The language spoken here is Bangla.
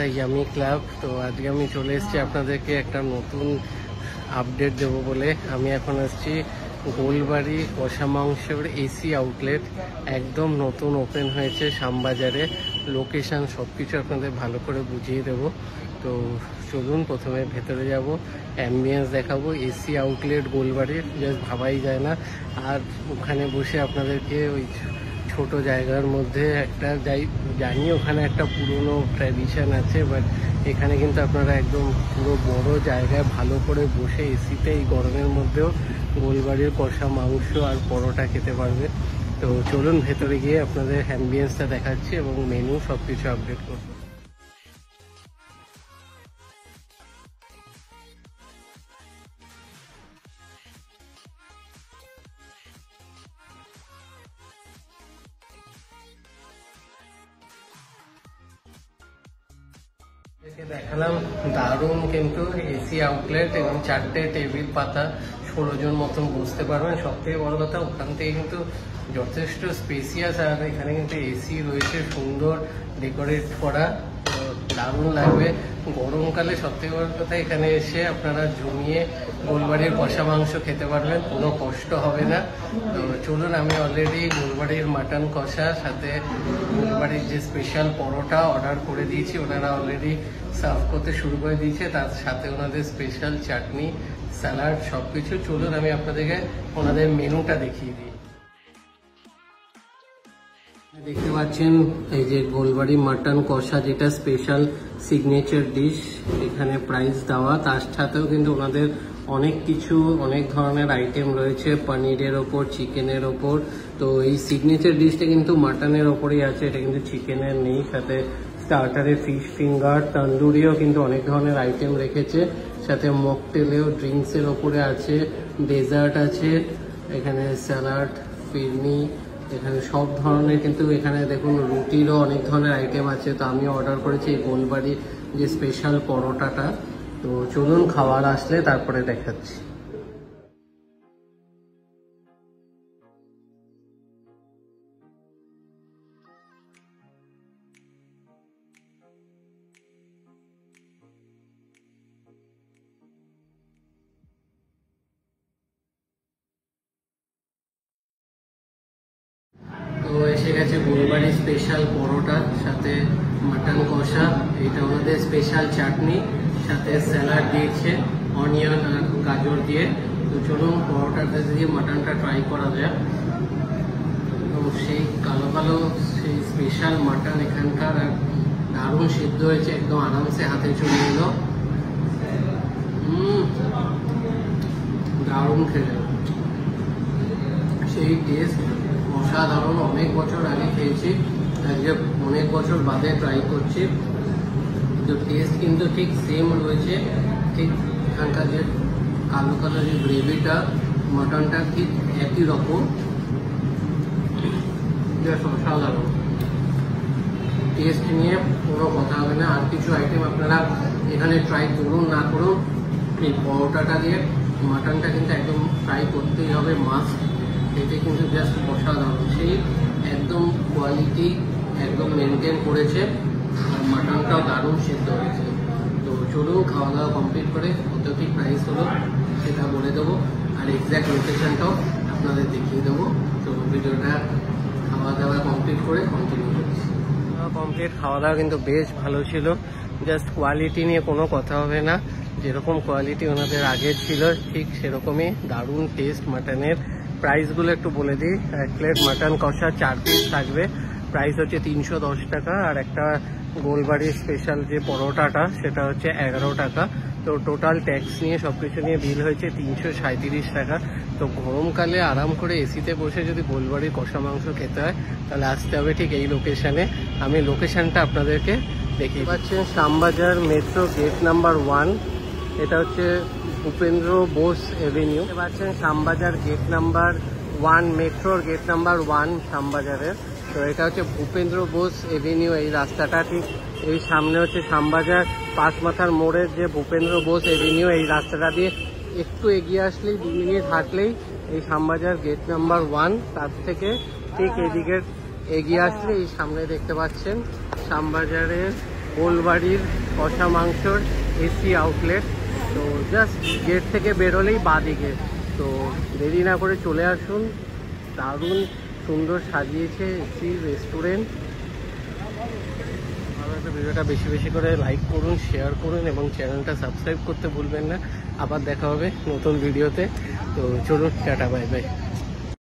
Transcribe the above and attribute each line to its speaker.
Speaker 1: The yummy club. তো আজকে আমি চলে এসেছি আপনাদেরকে একটা নতুন আপডেট দেবো বলে। আমি এখন আসছি গোলবাড়ি কষা মাংসের এসি আউটলেট, একদম নতুন ওপেন হয়েছে শ্যামবাজারে। লোকেশান সব কিছু আপনাদের ভালো করে বুঝিয়ে দেবো। তো চলুন প্রথমে ভেতরে যাব, অ্যাম্বিয়েন্স দেখাবো। এসি আউটলেট গোলবাড়ির জাস্ট ভাবাই যায় না। আর ওখানে বসে আপনাদেরকে ওই ছোট জায়গার মধ্যে একটা জানি ওখানে একটা পুরনো ট্র্যাডিশন আছে, বাট এখানে কিন্তু আপনারা একদম পুরো বড় জায়গায় ভালো করে বসে এসিতে এই গরমের মধ্যেও গোলবাড়ির কষা মাংস আর পরোটা খেতে পারবে। তো চলুন ভেতরে গিয়ে আপনাদের অ্যাম্বিয়েন্সটা দেখাচ্ছি এবং মেনু সব কিছু আপডেট করবো। দেখালাম দারুণ কিন্তু এসি আউটলেট এবং 4টে টেবিল পাতা, 16 জন মতন বসতে পারবেন। সব থেকে বড় কথা ওখান থেকে কিন্তু যথেষ্ট স্পেসিয়াস, আর এখানে কিন্তু এসি রয়েছে সুন্দর ডেকোরেট করা, দারুণ লাগবে গরমকালে। সব থেকে বড় কথা এখানে এসে আপনারা জমিয়ে গোলবাড়ির কষা মাংস খেতে পারবেন, কোনো কষ্ট হবে না। তো চলুন, আমি অলরেডি গোলবাড়ির মাটন কষা সাথে গোলবাড়ির যে স্পেশাল পরোটা অর্ডার করে দিয়েছি, ওনারা অলরেডি সার্ভ করতে শুরু করে দিয়েছে, তার সাথে ওনাদের স্পেশাল চাটনি, স্যালাড সব কিছু। চলুন আমি আপনাদেরকে ওনাদের মেনুটা দেখিয়ে দিই। দেখতে পাচ্ছেন এই যে গোলবাড়ি মাটন কষা, যেটা স্পেশাল সিগনেচার ডিশ, এখানে প্রাইস দেওয়া। তার সাথেও কিন্তু ওনাদের অনেক কিছু, অনেক ধরনের আইটেম রয়েছে পনিরের ওপর, চিকেনের ওপর। তো এই সিগনেচার ডিশটা কিন্তু মাটনের ওপরেই আছে, এটা কিন্তু চিকেনের নেই। সাথে স্টার্টারে ফিশ ফিঙ্গার, তন্দুরিও কিন্তু অনেক ধরনের আইটেম রেখেছে, সাথে মকটেলেও ড্রিঙ্কসের ওপরে আছে, ডেজার্ট আছে, এখানে স্যালাড, ফিরনি, এখানে সব ধরনের। কিন্তু এখানে দেখুন রুটিরও অনেক ধরনের আইটেম আছে। তো আমি অর্ডার করেছি এই গোলবাড়ির যে স্পেশাল পরোটাটা। তো চলুন খাবার আসলে তারপরে দেখাচ্ছি। তো এসে গেছে গোলবাড়ির স্পেশাল পরোটা, সাথে মাটন কষা, এটা ওনাদের স্পেশাল চাটনি, সাথে স্যালাড দিয়েছে অনিয়ন আর গাজর দিয়ে। তো চলুন পরোটাটা দিয়ে মাটনটা ট্রাই করা যায়। তো সেই কালো কালো সেই স্পেশাল মাটন এখানকার, আর দারুণ সিদ্ধ হয়েছে, একদম আরামসে হাতে চলে এলো। দারুণ খেলে, সেই টেস্ট অসাধারণ। অনেক বছর আগে খেয়েছি, আজকে অনেক বছর বাদে ট্রাই করছি। তো টেস্ট কিন্তু ঠিক সেম রয়েছে, ঠিক এখানকার যে কালো কালো যে গ্রেভিটা, মাটনটা ঠিক একই রকম, জাস্ট অসাধারণ। টেস্ট নিয়ে কোনো কথা হবে না। আর কিছু আইটেম আপনারা এখানে ট্রাই করুন না করুন, এই পরোটাটা দিয়ে মাটনটা কিন্তু একদম ট্রাই করতেই হবে, মাস্ট। এটা কিন্তু জাস্ট অসাধারণ, সেই একদম কোয়ালিটি একদম মেনটেন করেছে, আর মাটনটাও দারুণ সিদ্ধ হয়েছে। তো চলুন খাওয়া দাওয়া কমপ্লিট করে কত কি প্রাইস হলো সেটা বলে দেবো, আর এক্স্যাক্ট লোকেশনটাও আপনাদের দেখিয়ে দেবো। তো ভিডিওটা খাওয়া দাওয়া কমপ্লিট করে কন্টিনিউ করছি। কমপ্লিট খাওয়া দাওয়া কিন্তু বেশ ভালো ছিল, জাস্ট কোয়ালিটি নিয়ে কোনো কথা হবে না। যেরকম কোয়ালিটি ওনাদের আগে ছিল ঠিক সেরকমই দারুণ টেস্ট মাটনের। প্রাইসগুলো একটু বলে দিই। এক প্লেট মাটন কষা 4 পিস থাকবে, প্রাইস হচ্ছে 310 টাকা। আর একটা গোলবাড়ির স্পেশাল যে পরোটাটা সেটা হচ্ছে 11 টাকা। তো টোটাল ট্যাক্স নিয়ে সব কিছু নিয়ে বিল হয়েছে 337 টাকা। তো গরমকালে আরাম করে এসিতে বসে যদি গোলবাড়ির কষা মাংস খেতে হয় তাহলে আসতে হবে ঠিক এই লোকেশানে। আমি লোকেশানটা আপনাদেরকে দেখিয়ে পাচ্ছেন, শ্যামবাজার মেট্রো গেট নাম্বার 1। এটা হচ্ছে ভূপেন্দ্র বোস এভিনিউ। দেখতে পাচ্ছেন শ্যামবাজার গেট নাম্বার 1, মেট্রোর গেট নাম্বার 1 শ্যামবাজারের। তো এটা হচ্ছে ভূপেন্দ্র বোস এভিনিউ। এই রাস্তাটা ঠিক এই সামনে হচ্ছে শ্যামবাজার পাঁচমাথার মোড়ের যে ভূপেন্দ্র বোস এভিনিউ, এই রাস্তাটা দিয়ে একটু এগিয়ে আসলেই 2 মিনিট হাঁটলেই এই শ্যামবাজার গেট নাম্বার 1। তার থেকে ঠিক এদিকে এগিয়ে আসলে এই সামনে দেখতে পাচ্ছেন শ্যামবাজারের গোলবাড়ির কষা মাংসর এসি আউটলেট। তো জাস্ট গেট থেকে বেরোলেই বাঁদিকে, তো দেরি না করে চলে আসুন। দারুণ সুন্দর সাজিয়েছে এসি রেস্টুরেন্ট। ভালো একটা ভিডিওটা বেশি বেশি করে লাইক করুন, শেয়ার করুন এবং চ্যানেলটা সাবস্ক্রাইব করতে ভুলবেন না। আবার দেখা হবে নতুন ভিডিওতে। তো চলুন, টাটা, বাই বাই।